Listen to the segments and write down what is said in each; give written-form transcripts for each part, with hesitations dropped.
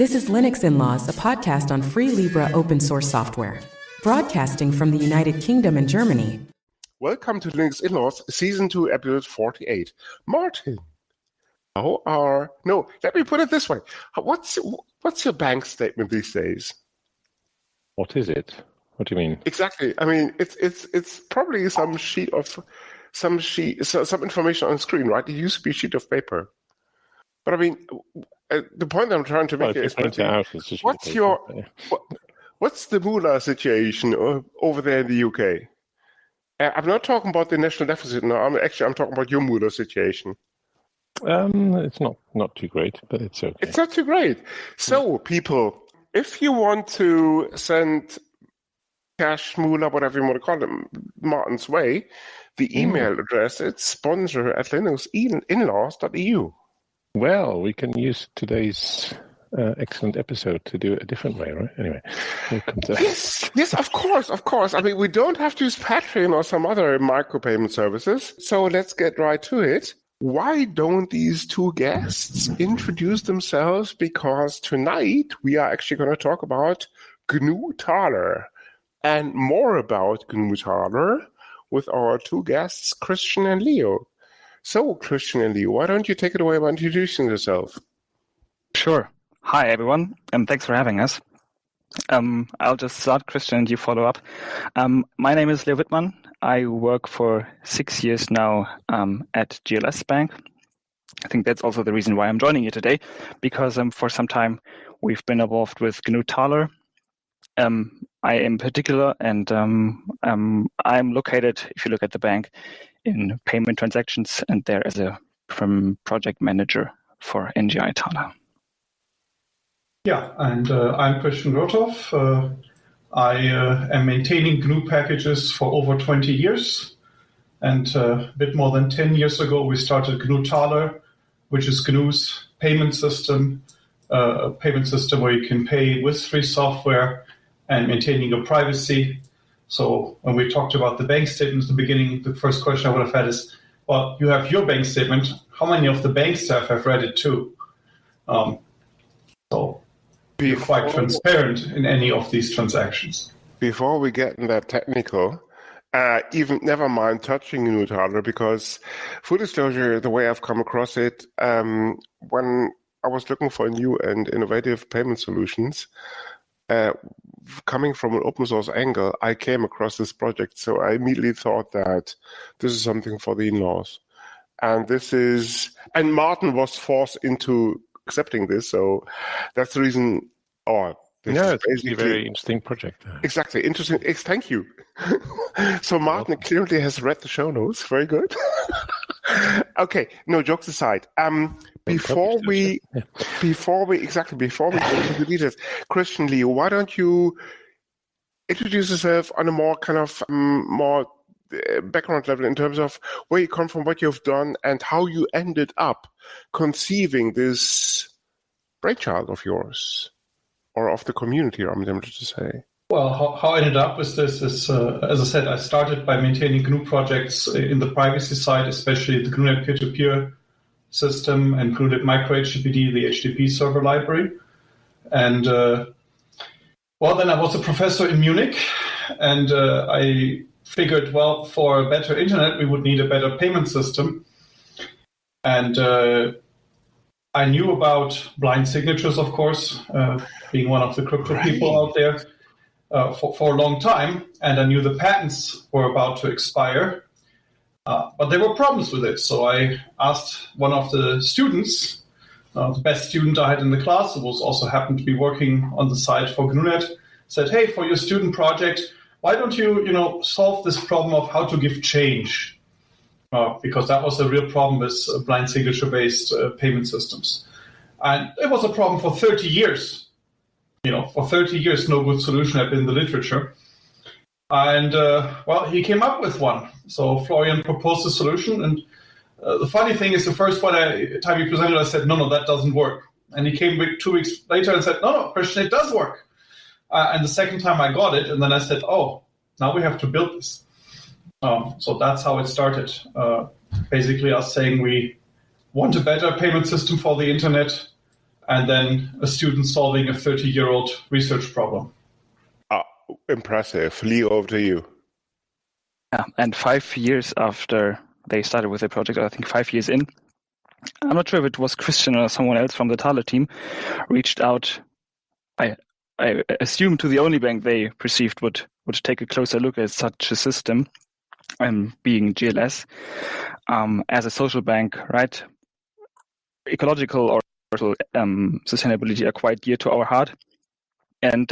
This is Linux In-Laws, a podcast on free Libre open source software, broadcasting from the United Kingdom and Germany. Welcome to Linux In-Laws, Season 2, Episode 48. Martin, let me put it this way. What's your bank statement these days? What is it? What do you mean? Exactly. I mean, it's probably some information on screen, right? It used to be a sheet of paper. But I mean, the point I'm trying to make is, what's the Moolah situation over there in the UK? I'm not talking about the national deficit now. I'm talking about your Moolah situation. It's not too great, but it's okay. It's not too great. So, people, if you want to send cash, Moolah, whatever you want to call it, Martin's way, the email address is sponsor@linuxinlaws.eu. Well, we can use today's excellent episode to do it a different way, right? Anyway, we'll come to that. Yes, of course. I mean, we don't have to use Patreon or some other micropayment services. So let's get right to it. Why don't these two guests introduce themselves? Because tonight we are actually going to talk about Gnu Taler and more about Gnu Taler with our two guests, Christian and Leo. So, Christian and Leo, why don't you take it away by introducing yourself? Sure. Hi, everyone, and thanks for having us. I'll just start, Christian, and you follow up. My name is Leo Wittman. I work for 6 years now at GLS Bank. I think that's also the reason why I'm joining you today, because for some time we've been involved with Gnu Taler. I in particular, and I'm located, if you look at the bank, in payment transactions, and there as a project manager for NGI Taler. Yeah, and I'm Christian Grothoff. I am maintaining GNU packages for over 20 years. And a bit more than 10 years ago, we started Gnu Taler, which is GNU's payment system, a payment system where you can pay with free software and maintaining your privacy. So when we talked about the bank statement at the beginning, the first question I would have had is, well, you have your bank statement. How many of the bank staff have read it too? So be quite transparent in any of these transactions. Before we get in that technical, even never mind touching Gnu Taler, because full disclosure, the way I've come across it, when I was looking for new and innovative payment solutions, coming from an open source angle, I came across this project. So I immediately thought that this is something for the in-laws. And Martin was forced into accepting this. So that's the reason. It's a very interesting project. Exactly. Interesting. Thank you. So Martin clearly has read the show notes. Very good. Okay. No, jokes aside. Before we get into the details, Christian, Leo, why don't you introduce yourself on a more kind of more background level in terms of where you come from, what you've done, and how you ended up conceiving this brainchild of yours, or of the community, I'm tempted to say. Well, how I ended up with this is, as I said, I started by maintaining GNU projects in the privacy side, especially the GNU peer-to-peer system and GNU micro HTTPD, the HTTP server library. And then I was a professor in Munich, and I figured, well, for a better internet, we would need a better payment system. And I knew about blind signatures, of course, being one of the crypto people out there for a long time. And I knew the patents were about to expire. But there were problems with it. So I asked one of the students, the best student I had in the class, who was also happened to be working on the side for GNUnet, said, hey, for your student project, why don't you, solve this problem of how to give change? Because that was a real problem with blind signature-based payment systems. And it was a problem for 30 years. For 30 years, no good solution had been in the literature. And, he came up with one. So Florian proposed a solution. And the funny thing is, the first time he presented, I said, no, that doesn't work. And he came 2 weeks later and said, no, Christian, it does work. And the second time I got it, and then I said, oh, now we have to build this. So that's how it started. Basically us saying we want a better payment system for the internet, and then a student solving a 30-year-old research problem. Impressive. Leo, over to you. Yeah, and 5 years after they started with the project, I think 5 years in, I'm not sure if it was Christian or someone else from the Taler team, reached out, I assume, to the only bank they perceived would take a closer look at such a system, being GLS, as a social bank, right? Ecological or sustainability are quite dear to our heart. And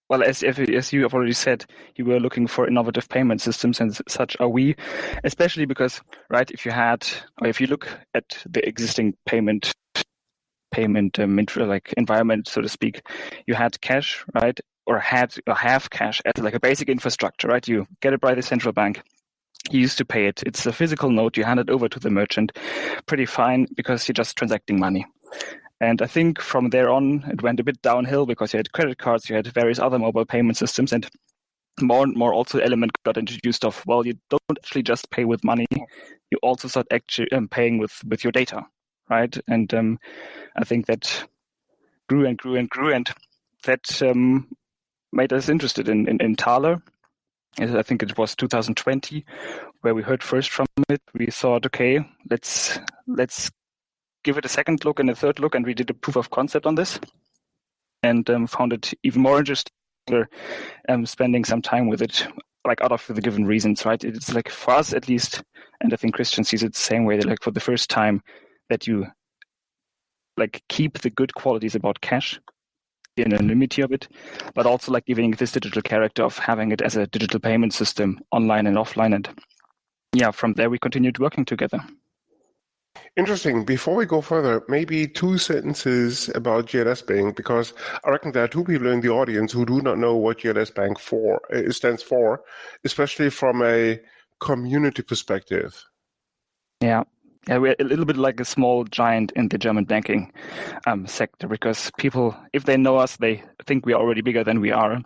well, as you have already said, you were looking for innovative payment systems, and such are we, especially because, right, if you look at the existing payment like environment, so to speak, you had cash, right, or have cash as like a basic infrastructure, right? You get it by the central bank. You used to pay it. It's a physical note. You hand it over to the merchant. Pretty fine, because you're just transacting money. And I think from there on, it went a bit downhill, because you had credit cards, you had various other mobile payment systems, and more also element got introduced of, well, you don't actually just pay with money. You also start actually paying with your data, right? And I think that grew and grew and grew, and that made us interested in Taler. I think it was 2020 where we heard first from it. We thought, okay, let's give it a second look and a third look, and we did a proof of concept on this, and found it even more interesting spending some time with it, like out of the given reasons, right? It's like, for us at least, and I think Christian sees it the same way, that like for the first time that you like keep the good qualities about cash, the anonymity of it, but also like giving this digital character of having it as a digital payment system online and offline. And yeah, from there we continued working together. Interesting. Before we go further, maybe 2 sentences about GLS Bank, because I reckon there are 2 people in the audience who do not know what GLS Bank stands for, especially from a community perspective. Yeah, we're a little bit like a small giant in the German banking sector, because people, if they know us, they think we are already bigger than we are.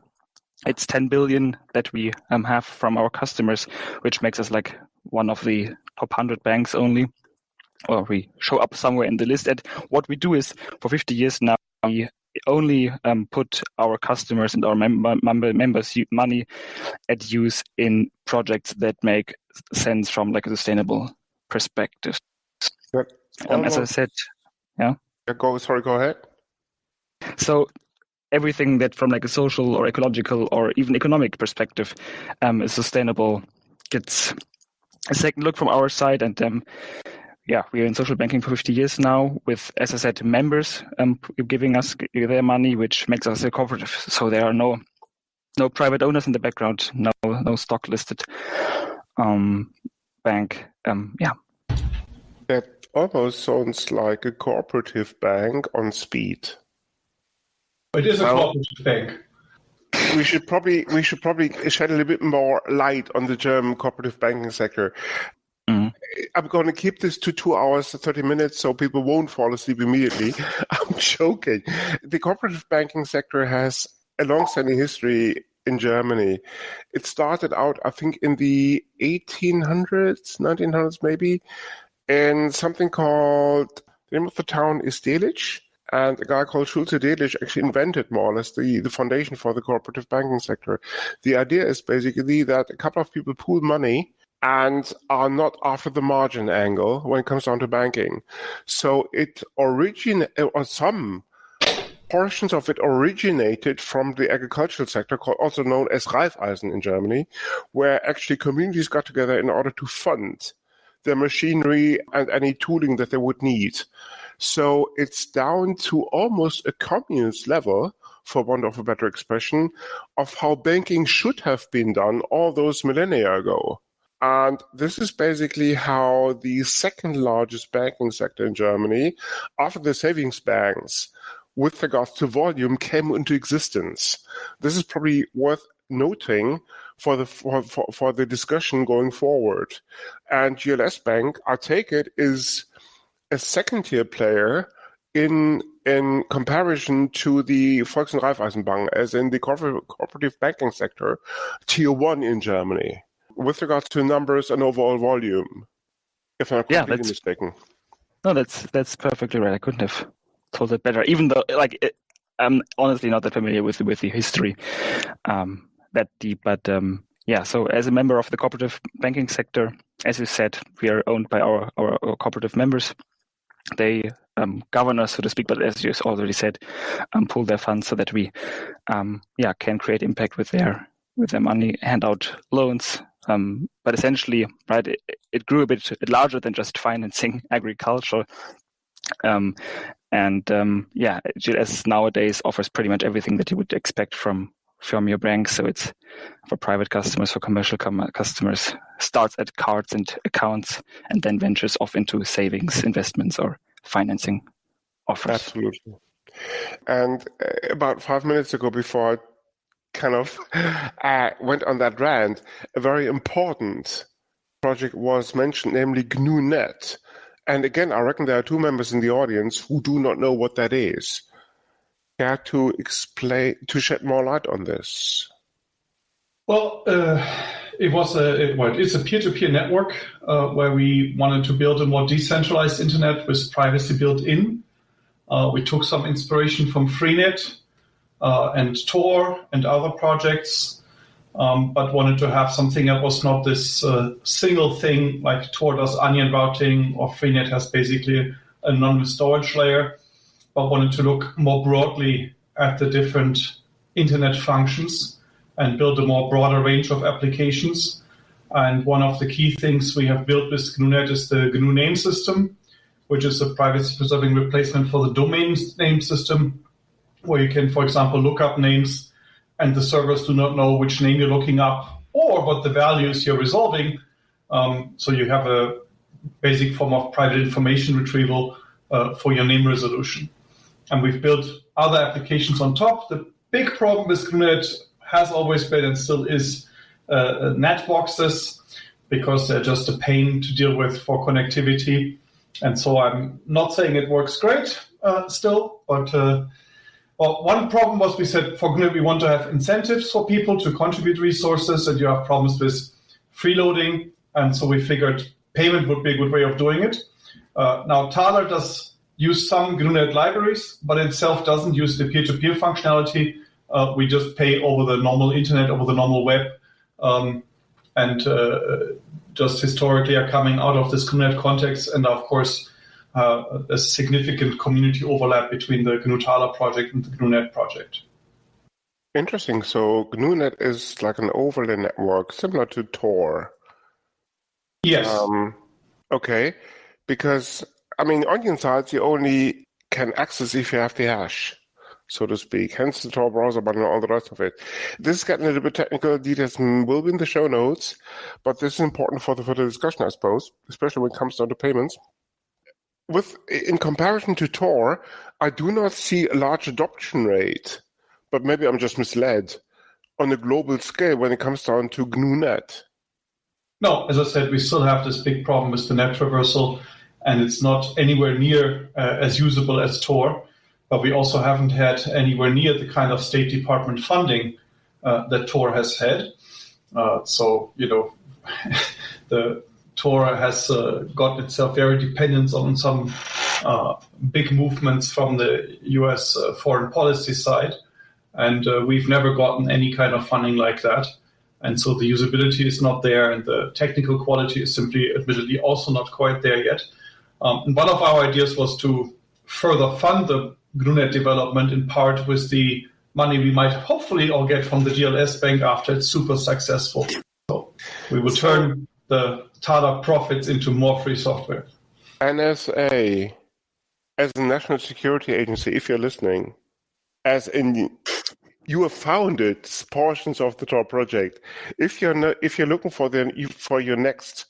It's 10 billion that we have from our customers, which makes us like one of the top 100 banks only. Or we show up somewhere in the list. And what we do is, for 50 years now, we only put our customers and our members' money at use in projects that make sense from like a sustainable perspective. As I said, yeah. Go ahead. So everything that from like a social or ecological or even economic perspective is sustainable gets a second look from our side. And yeah, we are in social banking for 50 years now with, as I said, members giving us their money, which makes us a cooperative. So there are no private owners in the background, no stock listed bank. Yeah. That almost sounds like a cooperative bank on speed. It is a cooperative bank. We should probably shed a little bit more light on the German cooperative banking sector. I'm going to keep this to 2 hours, 30 minutes, so people won't fall asleep immediately. I'm joking. The cooperative banking sector has a long-standing history in Germany. It started out, I think, in the 1800s, 1900s maybe, and something called, the name of the town is Delitzsch, and a guy called Schulze Delitzsch actually invented more or less the foundation for the cooperative banking sector. The idea is basically that a couple of people pool money and are not after the margin angle when it comes down to banking. So some portions of it originated from the agricultural sector, also known as Raiffeisen in Germany, where actually communities got together in order to fund their machinery and any tooling that they would need. So it's down to almost a communist level, for want of a better expression, of how banking should have been done all those millennia ago. And this is basically how the second largest banking sector in Germany, after the savings banks, with regards to volume, came into existence. This is probably worth noting for the discussion going forward. And GLS Bank, I take it, is a second-tier player in comparison to the Volks- und Raiffeisenbank, as in the cooperative banking sector, tier 1 in Germany, with regards to numbers and overall volume, if I'm not completely mistaken. No, that's perfectly right. I couldn't have told it better. Even though, I'm honestly not that familiar with the history that deep. But so as a member of the cooperative banking sector, as you said, we are owned by our cooperative members. They govern us, so to speak, but as you already said, pool their funds so that we can create impact with their money, hand out loans. But essentially, right, it grew a bit larger than just financing agriculture. GLS nowadays offers pretty much everything that you would expect from your bank. So it's for private customers, for commercial customers, starts at cards and accounts, and then ventures off into savings, investments, or financing offers. Absolutely. And about 5 minutes ago, before I kind of went on that rant, a very important project was mentioned, namely GNU-net. And again, I reckon there are two members in the audience who do not know what that is. Care to explain, to shed more light on this? Well, it's a peer-to-peer network where we wanted to build a more decentralized internet with privacy built in. We took some inspiration from Freenet and Tor and other projects, but wanted to have something that was not this single thing like Tor does onion routing or Freenet has basically an anonymous storage layer, but wanted to look more broadly at the different internet functions and build a more broader range of applications. And one of the key things we have built with GNU-net is the GNU name system, which is a privacy-preserving replacement for the domain name system, where you can, for example, look up names and the servers do not know which name you're looking up or what the values you're resolving. So you have a basic form of private information retrieval for your name resolution. And we've built other applications on top. The big problem with GNU-net has always been and still is NAT boxes, because they're just a pain to deal with for connectivity. And so I'm not saying it works great still, but one problem was we said for GNU we want to have incentives for people to contribute resources, and you have problems with freeloading. And so we figured payment would be a good way of doing it. Now Taler does use some GNU-net libraries, but itself doesn't use the peer-to-peer functionality. We just pay over the normal internet, over the normal web, and just historically are coming out of this GNU-net context. And of course, there's significant community overlap between the GNU Taler project and the GNU-net project. Interesting. So GNU-net is like an overlay network, similar to Tor. Yes. Okay. Because, onion sites you only can access if you have the hash, so to speak. Hence the Tor browser, but not all the rest of it. This is getting a little bit technical. Details will be in the show notes, but this is important for the discussion, I suppose, especially when it comes down to payments. In comparison to Tor, I do not see a large adoption rate, but maybe I'm just misled, on a global scale when it comes down to GNU-net. No, as I said, we still have this big problem with the net traversal, and it's not anywhere near as usable as Tor. But we also haven't had anywhere near the kind of State Department funding that Tor has had. The Tor has gotten itself very dependent on some big movements from the US foreign policy side. And we've never gotten any kind of funding like that. And so the usability is not there, and the technical quality is simply, admittedly, also not quite there yet. And one of our ideas was to further fund the GNU-net development in part with the money we might hopefully all get from the GLS bank after it's super successful. So we will turn the Taler profits into more free software. NSA, as a national security agency, if you're listening, you have founded portions of the Tor project. If you're looking for your next,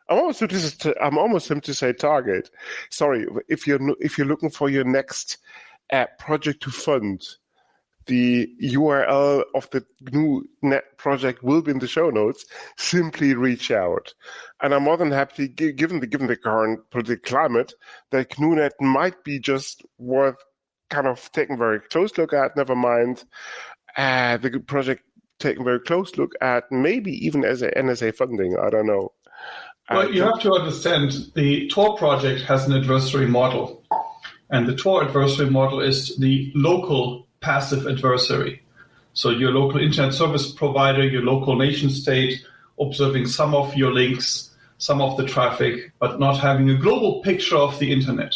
I'm almost tempted to say target. Sorry, if you're looking for your next project to fund, the URL of the GNU-net project will be in the show notes. Simply reach out, and I'm more than happy, given the current political climate, that GNU-net might be just worth kind of taking a very close look at. Never mind the project taking a very close look at, maybe even as a NSA funding. I don't know. Well, you have to understand the Tor project has an adversary model. And the Tor adversary model is the local passive adversary. So your local internet service provider, your local nation state, observing some of your links, some of the traffic, but not having a global picture of the internet.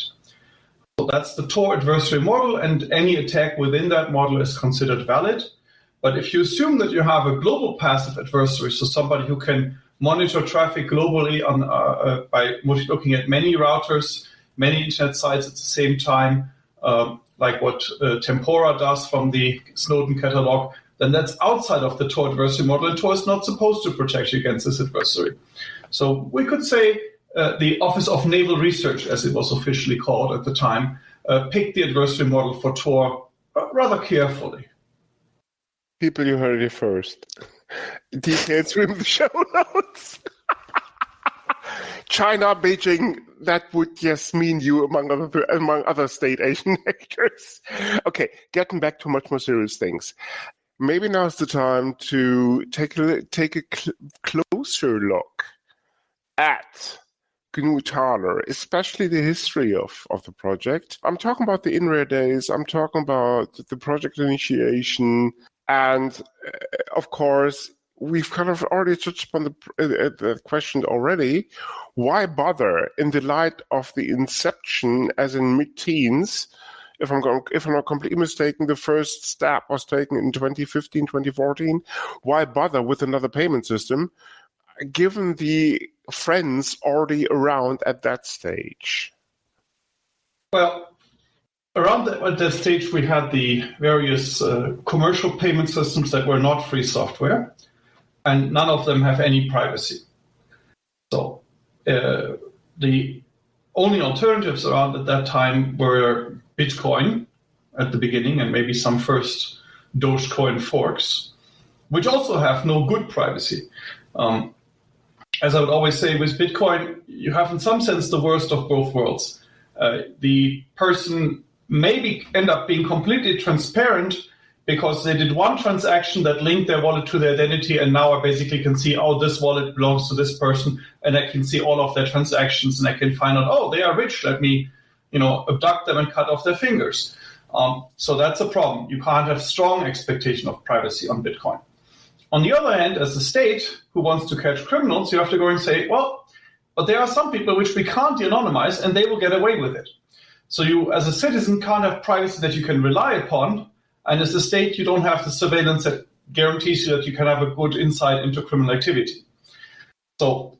So that's the Tor adversary model, and any attack within that model is considered valid. But if you assume that you have a global passive adversary, so somebody who can monitor traffic globally by looking at many routers, many internet sites at the same time, like what Tempora does from the Snowden catalog, then that's outside of the Tor adversary model, and Tor is not supposed to protect you against this adversary. So we could say the Office of Naval Research, as it was officially called at the time, picked the adversary model for Tor rather carefully. People, you heard it first. Details from the show notes. China, Beijing, that would just mean you among other state Asian actors. Okay, getting back to much more serious things. Maybe now's the time to take a closer look at Gnu Taler, especially the history of the project. I'm talking about the in-rare days. I'm talking about the project initiation. And of course, we've kind of already touched upon the question already. Why bother in the light of the inception as in mid-teens? If I'm not completely mistaken, the first step was taken in 2015, 2014. Why bother with another payment system, given the friends already around at that stage? Well, around at that stage, we had the various commercial payment systems that were not free software, and none of them have any privacy. So the only alternatives around at that time were Bitcoin at the beginning, and maybe some first Dogecoin forks, which also have no good privacy. As I would always say, with Bitcoin, you have in some sense the worst of both worlds. The person maybe end up being completely transparent because they did one transaction that linked their wallet to their identity, and now I basically can see, oh, this wallet belongs to this person, and I can see all of their transactions, and I can find out, oh, they are rich, let me abduct them and cut off their fingers. So that's a problem. You can't have strong expectation of privacy on Bitcoin. On the other hand, as a state who wants to catch criminals, you have to go and say, well, but there are some people which we can't de-anonymize, and they will get away with it. So you, as a citizen, can't have privacy that you can rely upon, and as a state, you don't have the surveillance that guarantees you that you can have a good insight into criminal activity. So,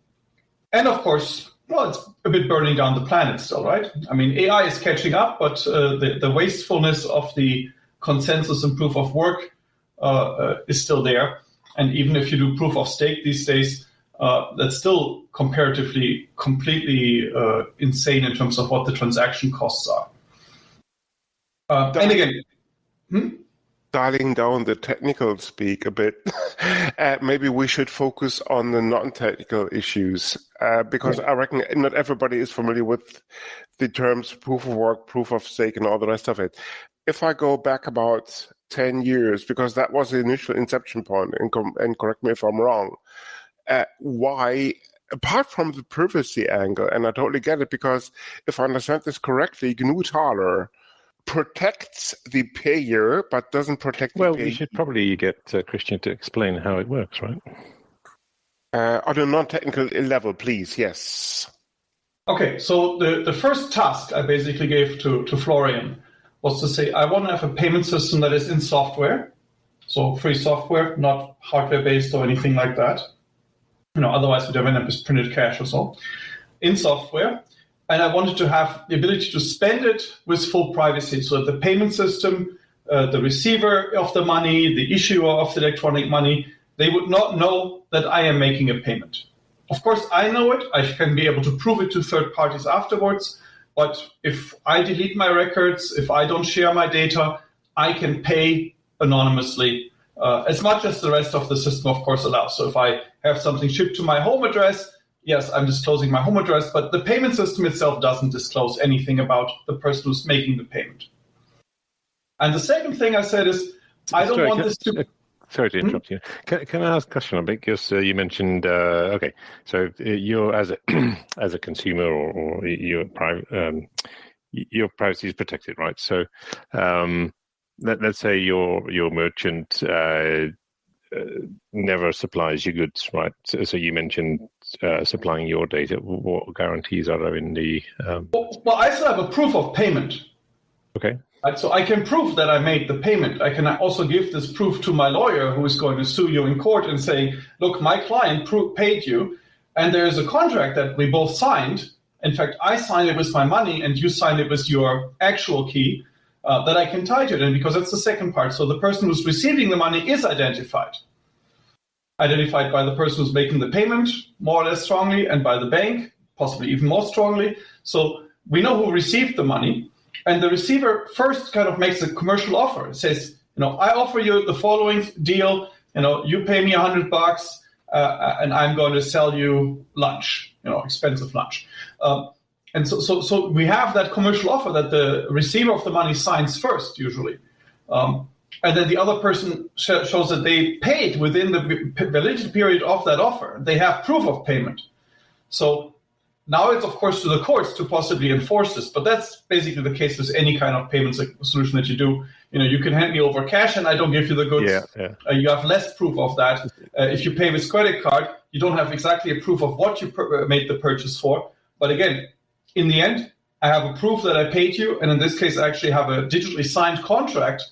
and of course, well, it's a bit burning down the planet still, right? I mean, AI is catching up, but the wastefulness of the consensus and proof of work is still there. And even if you do proof of stake these days, that's still comparatively completely insane in terms of what the transaction costs are. And again, dialing down the technical speak a bit, maybe we should focus on the non-technical issues, because I reckon not everybody is familiar with the terms proof of work, proof of stake, and all the rest of it. If I go back about 10 years, because that was the initial inception point, and correct me if I'm wrong, why, apart from the privacy angle, and I totally get it, because if I understand this correctly, Gnu Taler protects the payer but doesn't protect the payer. Well, we should probably get Christian to explain how it works, right? On a non-technical level, please, yes. Okay, so the first task I basically gave to Florian was to say, I want to have a payment system that is in software, so free software, not hardware-based or anything like that. Otherwise we'd have end up with printed cash or so, in software. And I wanted to have the ability to spend it with full privacy, so that the payment system, the receiver of the money, the issuer of the electronic money, they would not know that I am making a payment. Of course, I know it. I can be able to prove it to third parties afterwards. But if I delete my records, if I don't share my data, I can pay anonymously as much as the rest of the system, of course, allows. So if I have something shipped to my home address, yes, I'm disclosing my home address, but the payment system itself doesn't disclose anything about the person who's making the payment. And the second thing I said is, I don't want this to... Sorry to interrupt you. Can I ask a question on it? Because you mentioned, so you're as a consumer or you're private, your privacy is protected, right? So let's say your merchant never supplies you goods, right? So you mentioned supplying your data. What guarantees are there in the... Well, I still have a proof of payment. Okay. Right, so I can prove that I made the payment. I can also give this proof to my lawyer who is going to sue you in court and say, look, my client paid you, and there is a contract that we both signed. In fact, I signed it with my money and you signed it with your actual key, that I can tie to it. And because that's the second part. So the person who's receiving the money is identified by the person who's making the payment more or less strongly, and by the bank, possibly even more strongly. So we know who received the money. And the receiver first kind of makes a commercial offer. It says, I offer you the following deal. You pay me $100, and I'm going to sell you lunch, expensive lunch. And so we have that commercial offer that the receiver of the money signs first, usually. And then the other person shows that they paid within the validity period of that offer. They have proof of payment. So now it's, of course, to the courts to possibly enforce this, but that's basically the case with any kind of payment solution that you do. You can hand me over cash and I don't give you the goods. Yeah. You have less proof of that. If you pay with credit card, you don't have exactly a proof of what you made the purchase for. But again, in the end, I have a proof that I paid you, and in this case, I actually have a digitally signed contract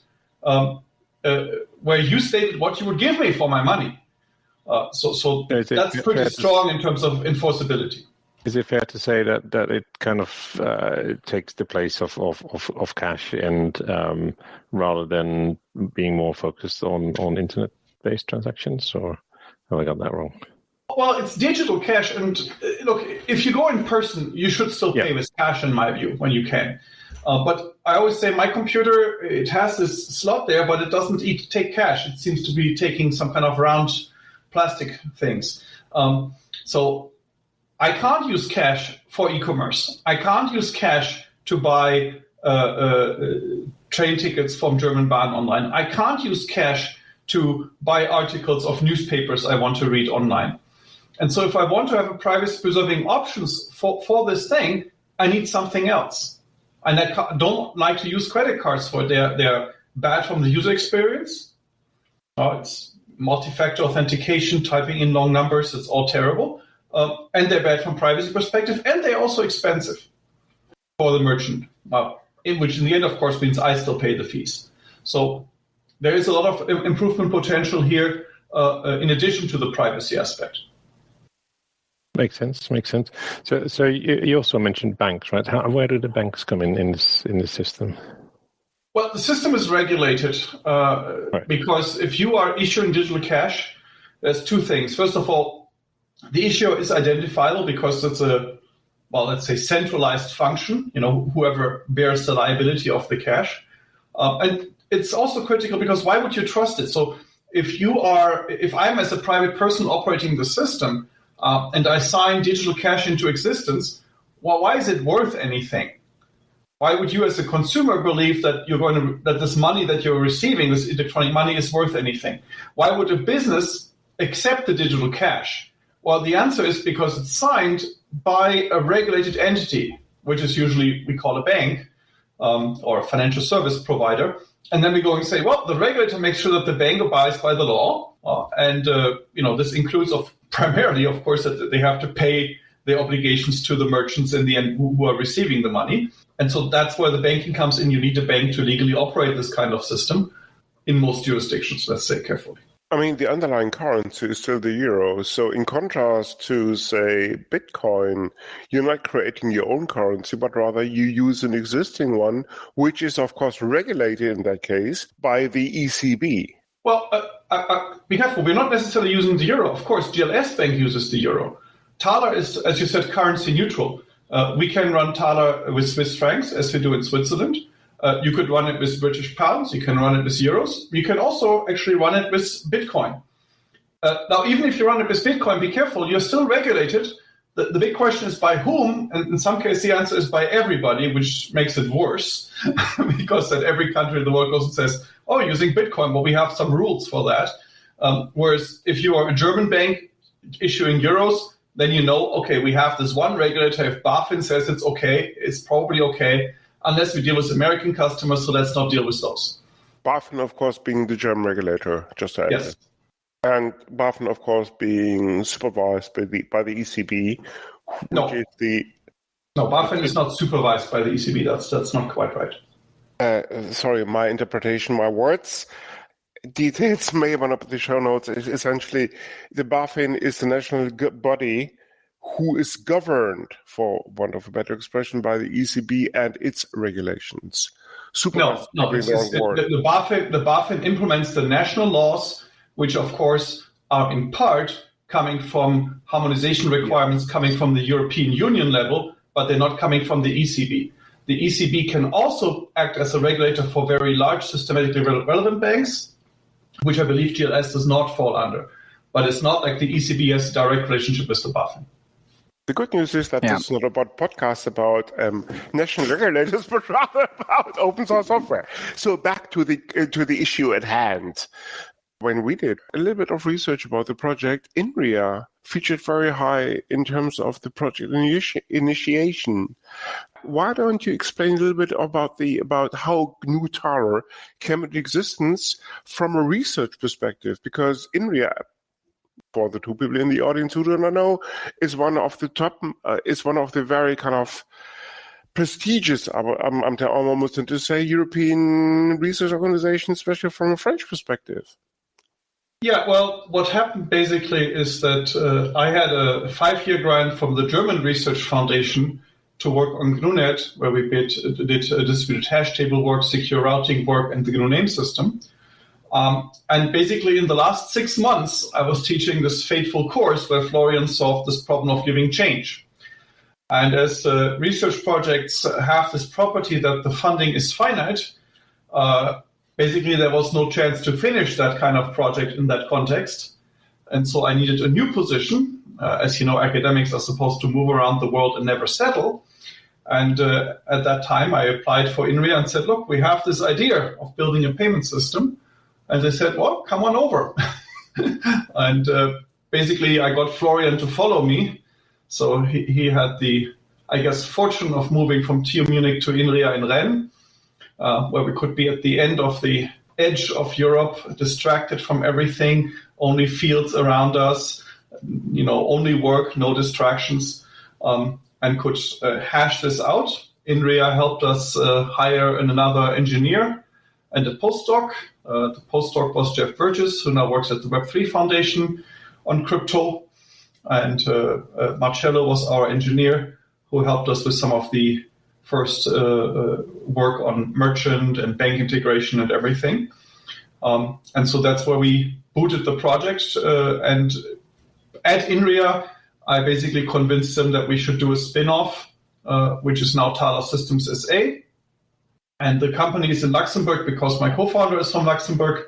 where you stated what you would give me for my money. So that's pretty strong in terms of enforceability. Is it fair to say that it kind of takes the place of cash, and rather than being more focused on internet-based transactions, or have I got that wrong? Well, it's digital cash, and look, if you go in person, you should still pay with cash, in my view, when you can. But I always say my computer, it has this slot there, but it doesn't take cash. It seems to be taking some kind of round plastic things. So I can't use cash for e-commerce. I can't use cash to buy train tickets from German Bahn online. I can't use cash to buy articles of newspapers I want to read online. And so if I want to have a privacy-preserving options for this thing, I need something else. And I don't like to use credit cards for it. They're bad from the user experience. It's multi-factor authentication, typing in long numbers, it's all terrible. And they're bad from privacy perspective, and they're also expensive for the merchant, which in the end, of course, means I still pay the fees. So there is a lot of improvement potential here in addition to the privacy aspect. Makes sense. So you also mentioned banks, right? Where do the banks come in this system? Well, the system is regulated because if you are issuing digital cash, there's two things. First of all, the issuer is identifiable because it's a, let's say, centralized function, whoever bears the liability of the cash. And it's also critical because why would you trust it? So if I'm as a private person operating the system and I sign digital cash into existence, why is it worth anything? Why would you as a consumer believe that that this money that you're receiving, this electronic money, is worth anything? Why would a business accept the digital cash? Well, the answer is because it's signed by a regulated entity, which is usually, we call a bank or a financial service provider. And then we go and say, well, the regulator makes sure that the bank abides by the law. And this includes primarily, of course, that they have to pay their obligations to the merchants in the end who are receiving the money. And so that's where the banking comes in. You need a bank to legally operate this kind of system in most jurisdictions, let's say carefully. I mean, the underlying currency is still the euro. So in contrast to, say, Bitcoin, you're not creating your own currency, but rather you use an existing one, which is, of course, regulated in that case by the ECB. Well, be careful. We're not necessarily using the euro. Of course, GLS Bank uses the euro. Thaler is, as you said, currency neutral. We can run Thaler with Swiss francs, as we do in Switzerland. You could run it with British pounds. You can run it with euros. You can also actually run it with Bitcoin. Now, even if you run it with Bitcoin, be careful. You're still regulated. The big question is by whom? And in some cases, the answer is by everybody, which makes it worse because then every country in the world goes and says, oh, using Bitcoin, well, we have some rules for that. Whereas if you are a German bank issuing euros, then okay, we have this one regulator. If BaFin says it's okay, it's probably okay. unless we deal with American customers, so let's not deal with those. BaFin, of course, being the German regulator, just to add. Yes. And BaFin, of course, being supervised by the ECB, No. which is the... No, BaFin is not supervised by the ECB. That's not quite right. Sorry, my interpretation, my words. Details may have up in the show notes. Essentially, the BaFin is the national body who is governed, for want of a better expression, by the ECB and its regulations. No. The BaFin implements the national laws, which of course are in part coming from harmonization requirements coming from the European Union level, but they're not coming from the ECB. The ECB can also act as a regulator for very large systematically relevant banks, which I believe GLS does not fall under. But it's not like the ECB has a direct relationship with the BaFin. The good news is that this is not about podcasts about national regulators, but rather about open source software. So back to the issue at hand. When we did a little bit of research about the project, INRIA featured very high in terms of the project initiation. Why don't you explain a little bit about how Gnu Taler came into existence from a research perspective? Because INRIA, for the two people in the audience who do not know, is one of the very kind of prestigious, I'm almost going to say, European research organizations, especially from a French perspective. Yeah, well, what happened basically is that I had a 5-year grant from the German Research Foundation to work on GNUnet, where we did distributed hash table work, secure routing work, and the GNU name system. And basically in the last 6 months, I was teaching this fateful course where Florian solved this problem of giving change. And as research projects have this property that the funding is finite, basically there was no chance to finish that kind of project in that context. And so I needed a new position. As you know, academics are supposed to move around the world and never settle. And at that time, I applied for INRIA and said, look, we have this idea of building a payment system. And they said, well, come on over. And basically, I got Florian to follow me. So he had the, I guess, fortune of moving from TU Munich to INRIA in Rennes, where we could be at the end of the edge of Europe, distracted from everything, only fields around us, only work, no distractions, and could hash this out. INRIA helped us hire another engineer and a postdoc. The postdoc was Jeff Burgess, who now works at the Web3 Foundation on crypto. And Marcello was our engineer who helped us with some of the first work on merchant and bank integration and everything. And so that's where we booted the project. And at INRIA, I basically convinced them that we should do a spin-off, which is now Taler Systems SA. And the company is in Luxembourg because my co-founder is from Luxembourg.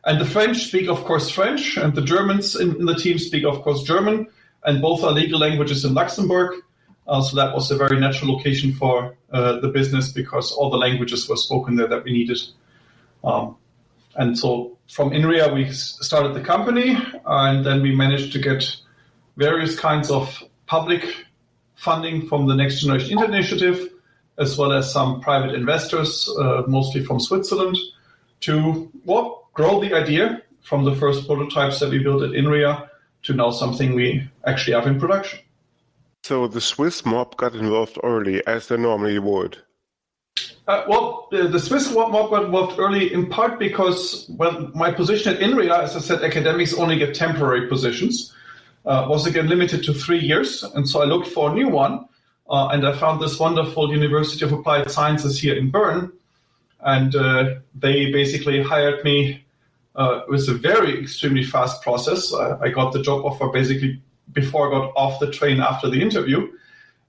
And the French speak, of course, French, and the Germans in the team speak, of course, German. And both are legal languages in Luxembourg. So that was a very natural location for the business because all the languages were spoken there that we needed. And so from INRIA, we started the company, and then we managed to get various kinds of public funding from the Next Generation Internet Initiative, as well as some private investors, mostly from Switzerland, to grow the idea from the first prototypes that we built at INRIA to now something we actually have in production. So the Swiss mob got involved early, as they normally would. The Swiss mob got involved early in part because my position at INRIA, as I said, academics only get temporary positions, was again limited to 3 years. And so I looked for a new one. And I found this wonderful University of Applied Sciences here in Bern. And they basically hired me. It was a very extremely fast process. I got the job offer basically before I got off the train after the interview.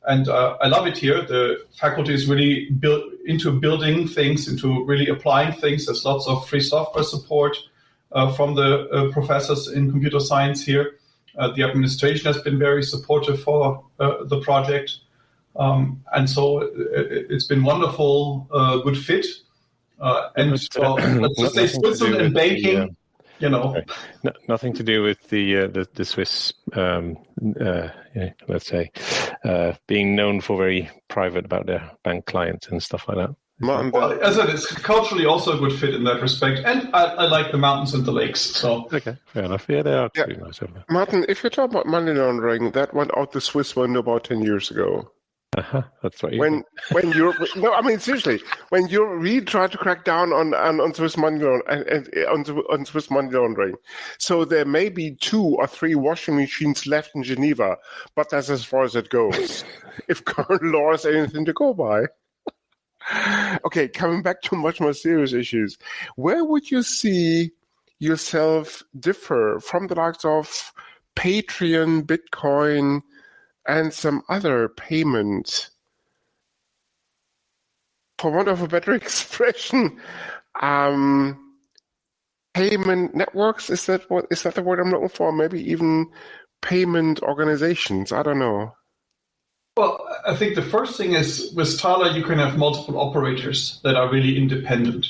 And I love it here. The faculty is really built into building things, into really applying things. There's lots of free software support from the professors in computer science here. The administration has been very supportive for the project. And so it's been wonderful, good fit. And let's just say Switzerland and banking. Okay. Nothing to do with the Swiss, let's say, being known for very private about their bank clients and stuff like that. Well, as I said, it's culturally also a good fit in that respect, and I like the mountains and the lakes. So okay, fair enough. Yeah, they are pretty nice over there. Martin, if you're talking about money laundering, that went out the Swiss window about 10 years ago. That's right. When you're seriously, when you really try to crack down on Swiss money on Swiss money laundering, so there may be 2 or 3 washing machines left in Geneva, but that's as far as it goes. If current law is anything to go by. Okay, coming back to much more serious issues, where would you see yourself differ from the likes of Patreon, Bitcoin, and some other payment, for want of a better expression, payment networks? Is that the word I'm looking for? Maybe even payment organizations. I don't know. Well, I think the first thing is with Taler, you can have multiple operators that are really independent.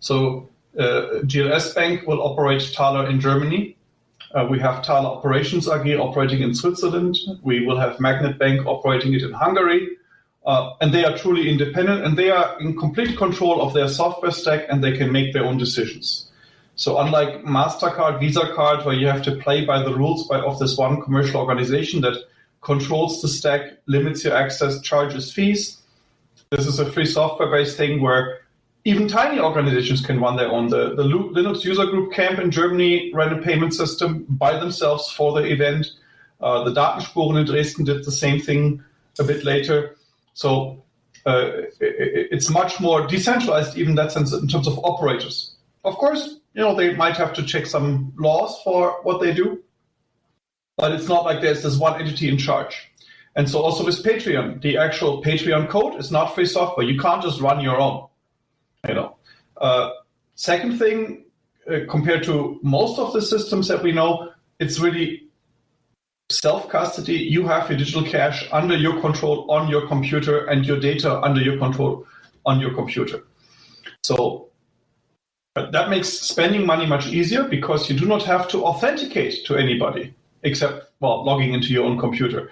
So GLS Bank will operate Taler in Germany. We have Taler Operations AG operating in Switzerland. We will have Magnet Bank operating it in Hungary. And they are truly independent, and they are in complete control of their software stack, and they can make their own decisions. So unlike MasterCard, Visa card, where you have to play by the rules of this one commercial organization that controls the stack, limits your access, charges fees, this is a free software-based thing where even tiny organizations can run their own. The Linux user group camp in Germany ran a payment system by themselves for the event. The Datenspuren in Dresden did the same thing a bit later. So it's much more decentralized, even in that sense, in terms of operators. Of course, they might have to check some laws for what they do, but it's not like there's this one entity in charge. And so also with Patreon, the actual Patreon code is not free software. You can't just run your own. Second thing, compared to most of the systems that we know, it's really self-custody. You have your digital cash under your control on your computer and your data under your control on your computer. So that makes spending money much easier because you do not have to authenticate to anybody except, logging into your own computer.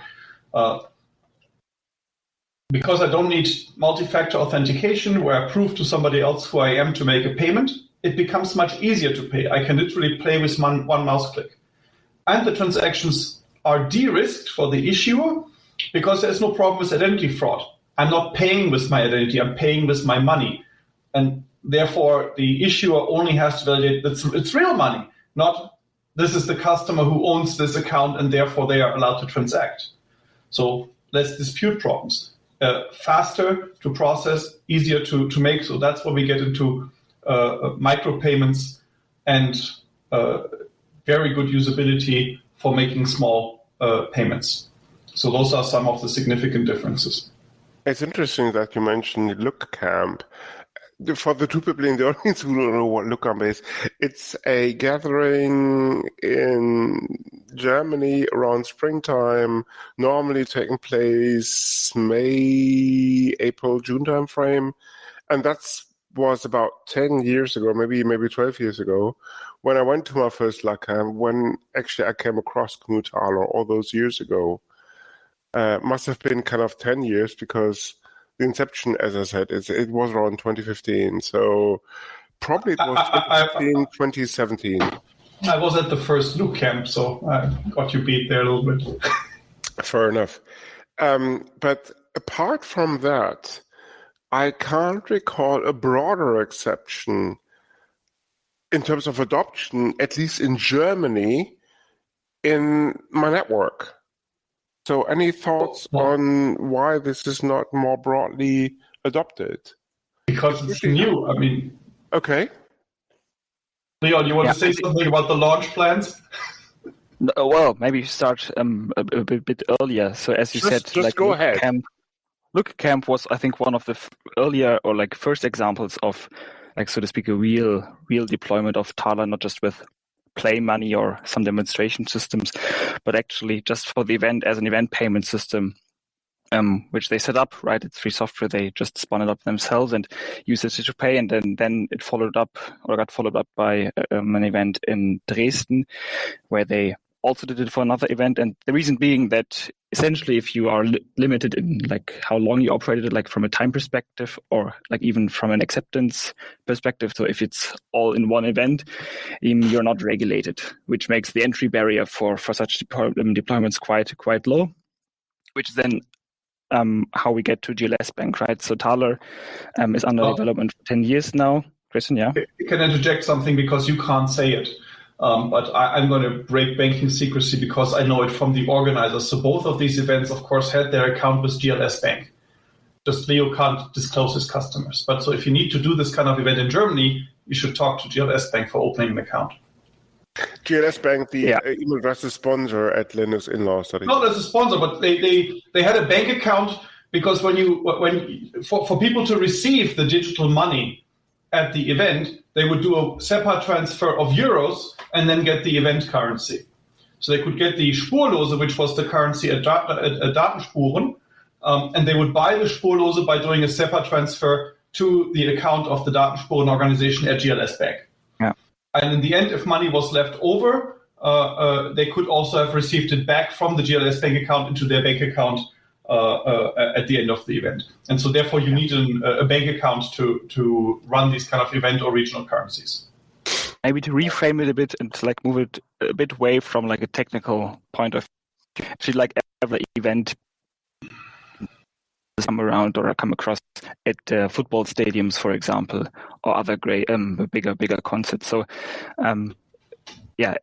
Because I don't need multi-factor authentication where I prove to somebody else who I am to make a payment, it becomes much easier to pay. I can literally pay with one mouse click. And the transactions are de-risked for the issuer because there's no problem with identity fraud. I'm not paying with my identity, I'm paying with my money. And therefore, the issuer only has to validate it's real money, not this is the customer who owns this account and therefore they are allowed to transact. So less dispute problems. Faster to process, easier to make. So that's where we get into micropayments and very good usability for making small payments. So those are some of the significant differences. It's interesting that you mentioned Look Camp. For the 2 people in the audience who don't know what Look Camp is, it's a gathering in Germany around springtime, normally taking place May, April, June timeframe. And that was about 10 years ago, maybe 12 years ago, when I went to my first Look Camp, when actually I came across Gnu Taler all those years ago. Must have been kind of 10 years because the inception, as I said, it was around 2015. So probably it was 2015, 2017. I was at the first Look Camp, so I got you beat there a little bit. Fair enough. But apart from that, I can't recall a broader exception in terms of adoption, at least in Germany, in my network. So any thoughts on why this is not more broadly adopted? Because it's new. I mean... Okay. Leon, you want to say something about the launch plans? Well, maybe start a bit earlier. So as you said, just go ahead. Look Camp was, I think, one of the earlier or first examples of, so to speak, a real deployment of Taler, not just with play money or some demonstration systems, but actually just for the event as an event payment system which they set up, right? It's free software. They just spun it up themselves and used it to pay. And then it got followed up by an event in Dresden where they also did it for another event. And the reason being that essentially if you are limited in like how long you operated it, like from a time perspective or like even from an acceptance perspective, so if it's all in one event, you're not regulated, which makes the entry barrier for such deployments quite low, which then how we get to GLS Bank, right? So Taler is under development for 10 years now. Christian, yeah? You can interject something because you can't say it. But I'm going to break banking secrecy because I know it from the organizers. So both of these events, of course, had their account with GLS Bank. Just Leo can't disclose his customers. But so if you need to do this kind of event in Germany, you should talk to GLS Bank for opening an account. GLS Bank, the email address is sponsor at Linux in-law study. Not as a sponsor, but they had a bank account because for people to receive the digital money at the event, they would do a SEPA transfer of euros and then get the event currency. So they could get the Spurlose, which was the currency at Datenspuren, and they would buy the Spurlose by doing a SEPA transfer to the account of the Datenspuren organization at GLS Bank. Yeah. And in the end, if money was left over, they could also have received it back from the GLS Bank account into their bank account at the end of the event. And so therefore you need a bank account to run these kind of event or regional currencies. Maybe to reframe it a bit and like move it a bit away from like a technical point of view. Actually, like every event come around or come across at football stadiums, for example, or other great bigger concerts. So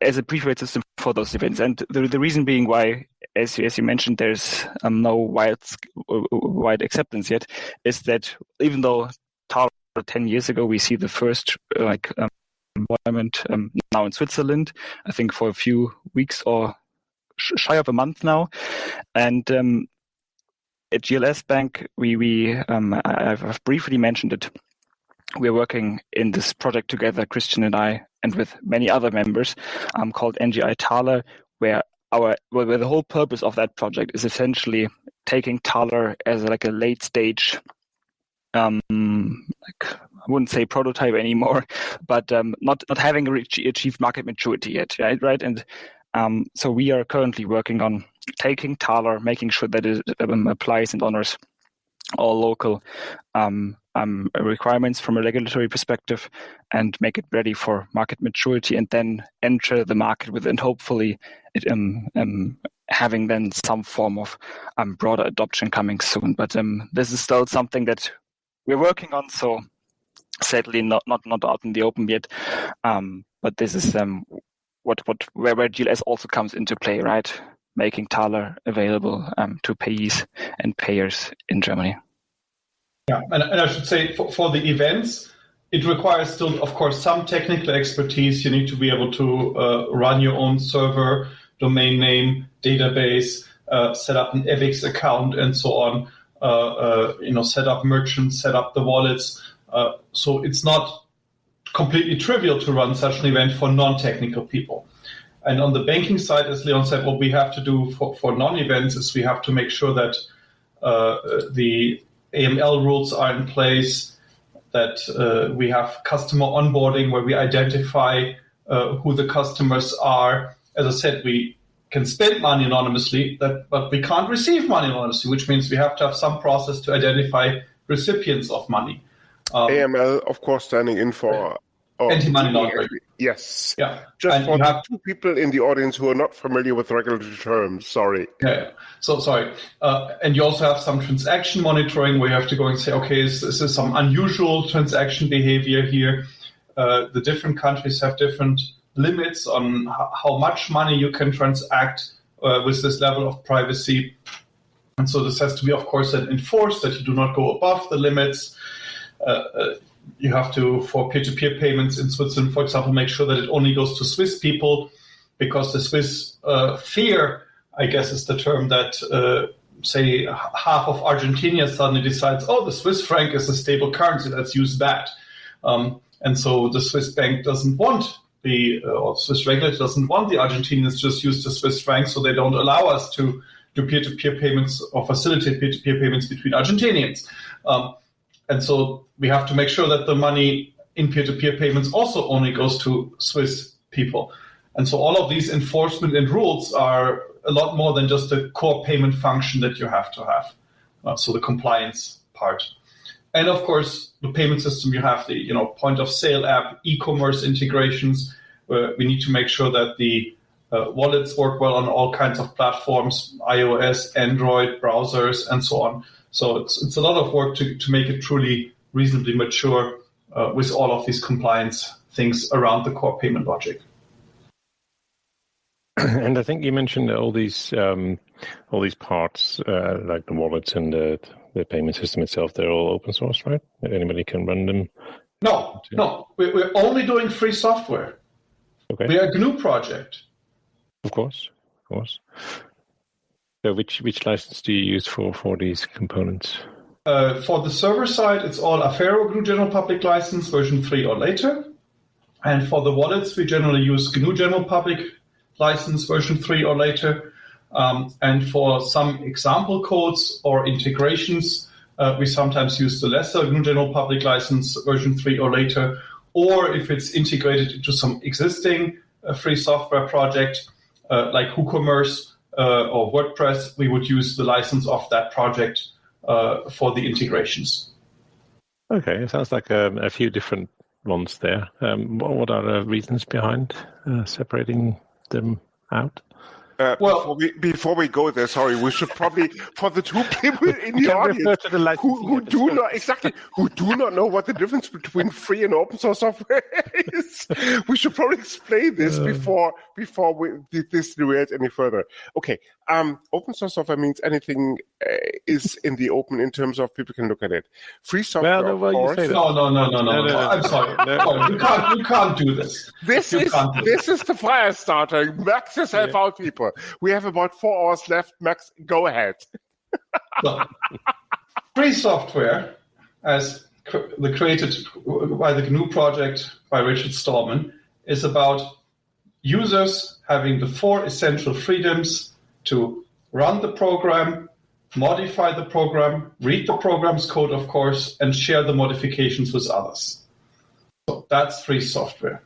as a preferred system for those events. And the reason being why, as you mentioned, there's no wide acceptance yet, is that even though 10 years ago we see the first environment now in Switzerland, I think for a few weeks or shy of a month now, and at GLS Bank I've briefly mentioned it. We're working in this project together, Christian and I, and with many other members, called NGI Taler, where the whole purpose of that project is essentially taking Taler as like a late stage, I wouldn't say prototype anymore, but not having achieved market maturity yet, right? And so we are currently working on taking Taler, making sure that it applies and honors all local requirements from a regulatory perspective and make it ready for market maturity and then enter the market with, and hopefully it having then some form of broader adoption coming soon. But this is still something that we're working on, so sadly not out in the open yet. But this is where GLS also comes into play, right? Making Taler available to payees and payers in Germany. Yeah, and I should say for the events, it requires still, of course, some technical expertise. You need to be able to run your own server, domain name, database, set up an EVIX account, and so on. Set up merchants, set up the wallets. So it's not completely trivial to run such an event for non-technical people. And on the banking side, as Leon said, what we have to do for non-events is we have to make sure that the AML rules are in place, that we have customer onboarding where we identify who the customers are. As I said, we can spend money anonymously, but we can't receive money anonymously, which means we have to have some process to identify recipients of money. AML, of course, standing in for anti-money laundering. Yes. Yeah. Just and for the two people in the audience who are not familiar with regulatory terms, sorry. Yeah. So sorry. And you also have some transaction monitoring where you have to go and say, okay, this is some unusual transaction behavior here. The different countries have different limits on how much money you can transact with this level of privacy. And so this has to be, of course, enforced that you do not go above the limits. You have to, for peer-to-peer payments in Switzerland, for example, make sure that it only goes to Swiss people, because the Swiss fear, I guess is the term, that, say, half of Argentina suddenly decides, the Swiss franc is a stable currency, let's use that. And so the Swiss bank doesn't want or Swiss regulator doesn't want the Argentinians just use the Swiss franc, so they don't allow us to do peer-to-peer payments or facilitate peer-to-peer payments between Argentinians. And so we have to make sure that the money in peer-to-peer payments also only goes to Swiss people. And so all of these enforcement and rules are a lot more than just a core payment function that you have to have. So the compliance part. And of course, the payment system, you have the point of sale app, e-commerce integrations. We need to make sure that the wallets work well on all kinds of platforms, iOS, Android, browsers, and so on. So it's a lot of work to make it truly reasonably mature with all of these compliance things around the core payment logic. And I think you mentioned all these parts, like the wallets and the payment system itself. They're all open source, right? Anybody can run them. No. We're only doing free software. Okay. We are a GNU project. Of course. So which license do you use for these components? For the server side, it's all Affero GNU General Public License version 3 or later. And for the wallets, we generally use GNU General Public License version 3 or later. And for some example codes or integrations, we sometimes use the lesser GNU General Public License version 3 or later. Or if it's integrated into some existing free software project, like WooCommerce or WordPress, we would use the license of that project for the integrations. Okay, it sounds like a few different ones there. What are the reasons behind separating them out? Before we go there, sorry, we should probably, for the two people in the audience who do not know what the difference between free and open source software is, we should probably explain this before this derails any further. Okay, open source software means anything is in the open in terms of people can look at it. Free software, of course. No. I'm sorry. You can't do this. This is the fire starter. Max yourself out, people. We have about 4 hours left. Max, go ahead. Free software, as created by the GNU project by Richard Stallman, is about users having the 4 essential freedoms to run the program, modify the program, read the program's code, of course, and share the modifications with others. So that's free software.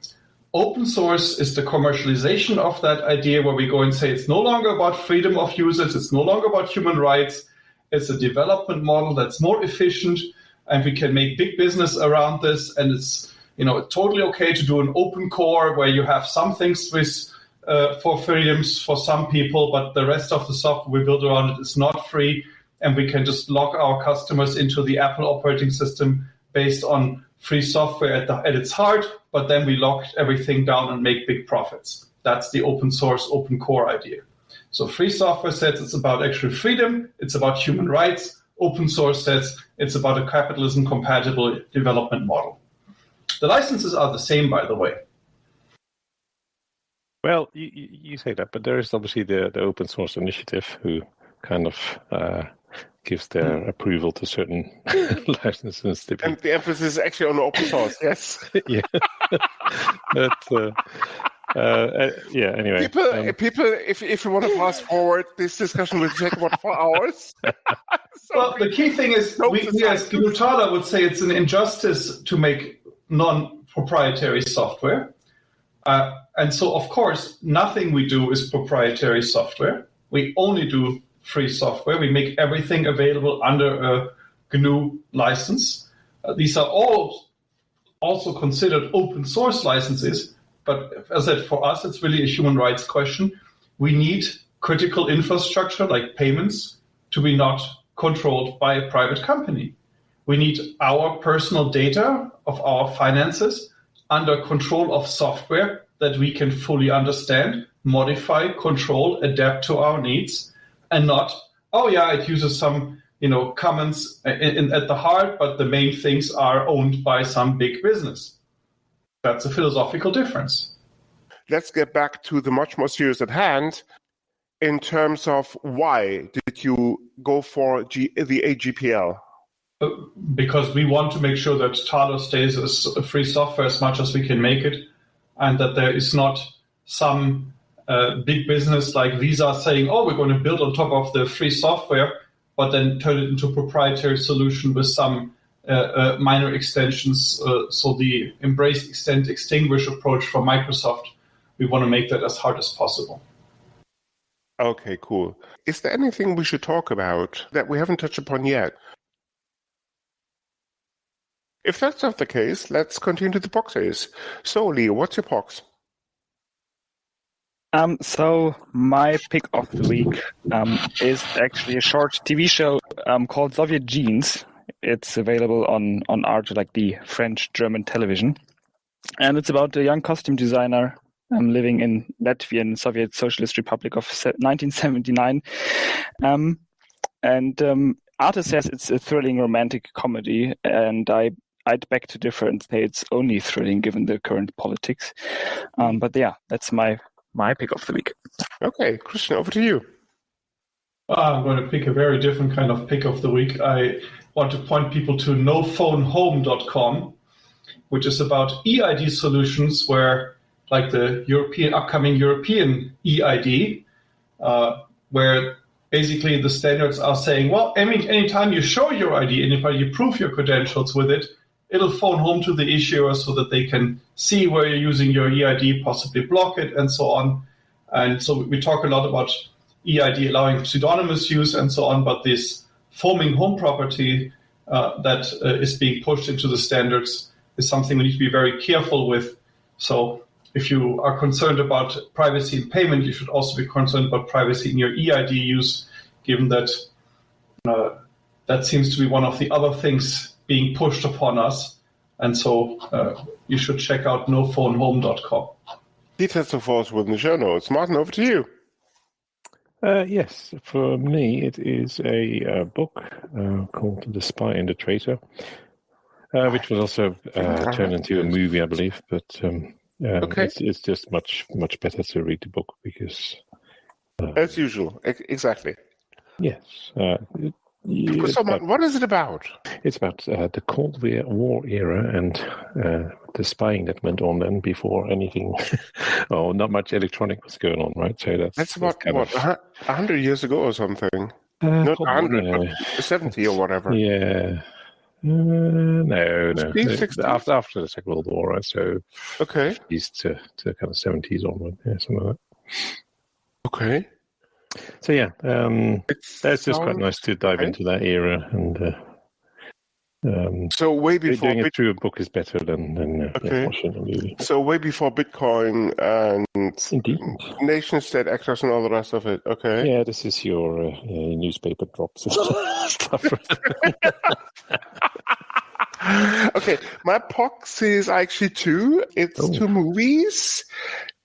Open source is the commercialization of that idea where we go and say it's no longer about freedom of users, it's no longer about human rights, it's a development model that's more efficient, and we can make big business around this, and it's totally okay to do an open core where you have some things with for freedoms for some people, but the rest of the software we build around it is not free, and we can just lock our customers into the Apple operating system based on free software at its heart, but then we lock everything down and make big profits. That's the open source, open core idea. So free software says it's about actual freedom, it's about human rights. Open source says it's about a capitalism-compatible development model. The licenses are the same, by the way. Well, you say that, but there is obviously the open source initiative who kind of gives their approval to certain licenses. And the emphasis is actually on open source, yes. Yeah. But, anyway. People, if you want to fast forward, this discussion will take about 4 hours. Well, the key thing is, we as Gnu Taler would say it's an injustice to make non-proprietary software. And so, of course, nothing we do is proprietary software. We only do free software. We make everything available under a GNU license. These are all also considered open source licenses, but as I said, for us, it's really a human rights question. We need critical infrastructure like payments to be not controlled by a private company. We need our personal data of our finances under control of software that we can fully understand, modify, control, adapt to our needs, and not, it uses some commons at the heart, but the main things are owned by some big business. That's a philosophical difference. Let's get back to the much more serious at hand in terms of why did you go for the AGPL? Because we want to make sure that Taler stays as a free software as much as we can make it, and that there is not some big business like Visa saying, "Oh, we're going to build on top of the free software," but then turn it into a proprietary solution with some minor extensions. So the embrace, extend, extinguish approach from Microsoft, we want to make that as hard as possible. Okay, cool. Is there anything we should talk about that we haven't touched upon yet? If that's not the case, let's continue to the boxes. So, Leo, what's your box? So my pick of the week is actually a short TV show called Soviet Genes. It's available on Arte, like the French-German television. And it's about a young costume designer living in Latvian Soviet Socialist Republic of 1979. Arte says it's a thrilling romantic comedy, and I'd beg to differ and say it's only thrilling given the current politics. But yeah, that's my pick of the week. Okay, Christian, over to you. I'm going to pick a very different kind of pick of the week. I want to point people to nophoneHome.com, which is about EID solutions where, like the upcoming European EID, where basically the standards are saying, well, anytime you show your ID, anytime you prove your credentials with it, it'll phone home to the issuer so that they can see where you're using your EID, possibly block it, and so on. And so we talk a lot about EID allowing pseudonymous use and so on, but this foaming home property that is being pushed into the standards is something we need to be very careful with. So if you are concerned about privacy in payment, you should also be concerned about privacy in your EID use, given that that seems to be one of the other things being pushed upon us. And so you should check out nophoneHome.com. Details, of course, within the show notes. Martin, over to you. Yes, for me, it is a book called The Spy and the Traitor, which was also turned into a movie, I believe. But Okay. it's just much better to read the book because... As usual, exactly. Yes. So, Martin, what is it about? It's about the Cold War era and the spying that went on then before anything, not much electronic was going on, right? So that's about, 100 years ago or something? Not 100, but 70 or whatever. Yeah. No. After the Second World War, right? So okay. 50s to kind of 70s onward, something like that. Okay. So yeah, that's just quite nice to dive into that era, and so way before doing it through a book is better than watching a movie. So way before Bitcoin and Indeed. nation-state actors and all the rest of it. Okay. Yeah, this is your newspaper drops and stuff. Okay, my box is actually two. It's two movies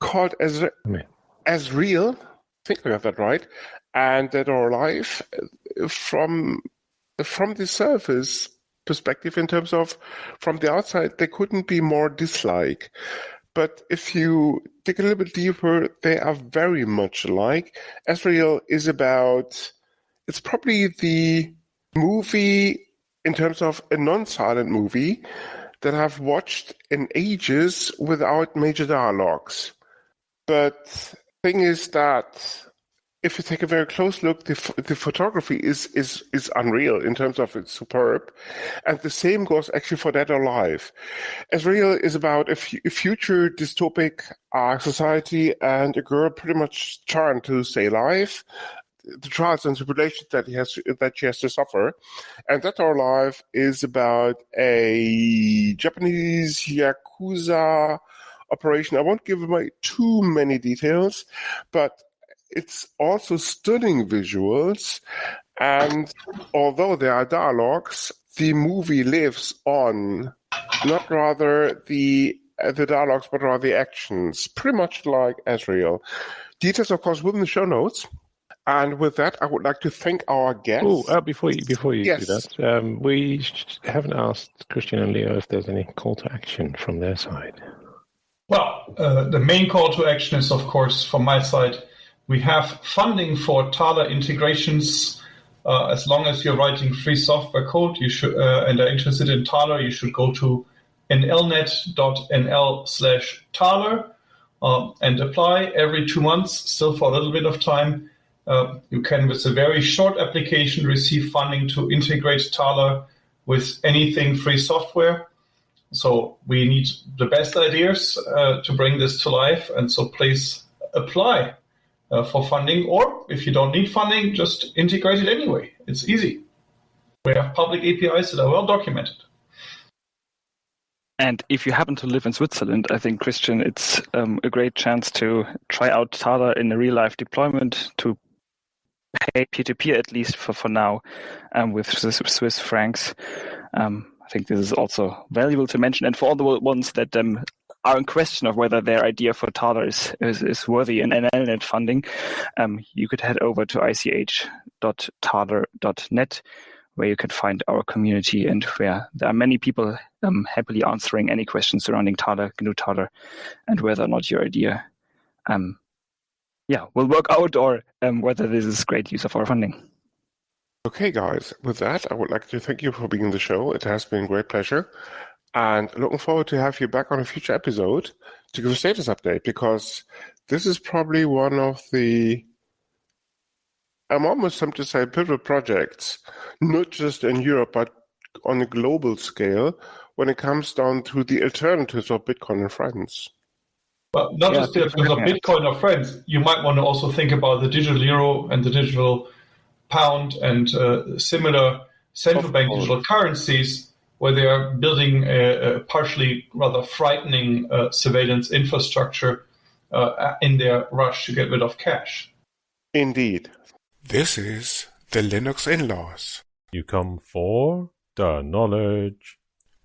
called As Real. I think I got that right, and Dead or Alive. From the surface perspective, in terms of from the outside, they couldn't be more dislike. But if you dig a little bit deeper, they are very much alike. As Real is about, it's probably the movie in terms of a non-silent movie that I've watched in ages without major dialogues. But thing is that if you take a very close look, the photography is unreal in terms of it's superb, and the same goes actually for Dead or Alive. As Real is about a future dystopic society and a girl pretty much trying to stay alive, the trials and tribulations that she has to suffer, and Dead or Alive is about a Japanese yakuza operation. I won't give away too many details, but it's also stunning visuals, and although there are dialogues, the movie lives on not rather the dialogues, but rather the actions, pretty much like As Real. Details, of course, within the show notes. And with that, I would like to thank our guests. Before you Yes. do that, we haven't asked Christian and Leo if there's any call to action from their side. Well, the main call to action is, of course, from my side, we have funding for Taler integrations. As long as you're writing free software code, you should, and are interested in Taler, you should go to nlnet.nl/Taler. and apply every 2 months, still for a little bit of time. You can, with a very short application, receive funding to integrate Taler with anything free software. So we need the best ideas to bring this to life. And so please apply for funding. Or if you don't need funding, just integrate it anyway. It's easy. We have public APIs that are well documented. And if you happen to live in Switzerland, I think, Christian, it's a great chance to try out Taler in a real-life deployment, to pay peer-to-peer, at least for now, with Swiss francs. I think this is also valuable to mention. And for all the ones that are in question of whether their idea for Taler is worthy in NLNet funding, you could head over to ich.taler.net, where you can find our community and where there are many people happily answering any questions surrounding Taler, GNU Taler, and whether or not your idea will work out, or whether this is great use of our funding. Okay, guys, with that, I would like to thank you for being on the show. It has been a great pleasure. And looking forward to have you back on a future episode to give a status update, because this is probably one of the, I'm almost tempted to say, pivotal projects, not just in Europe, but on a global scale, when it comes down to the alternatives of Bitcoin and friends. But not just because of Bitcoin or friends, you might want to also think about the digital euro and the digital pound and similar central bank digital currencies, where they are building a partially rather frightening surveillance infrastructure in their rush to get rid of cash. Indeed. This is the Linux in-laws. You come for the knowledge,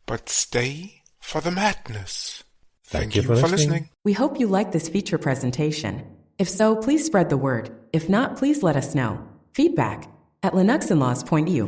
but stay for the madness. Thank you for listening. We hope you liked this feature presentation. If so, please spread the word. If not, please let us know. Feedback at linuxinlaws.eu.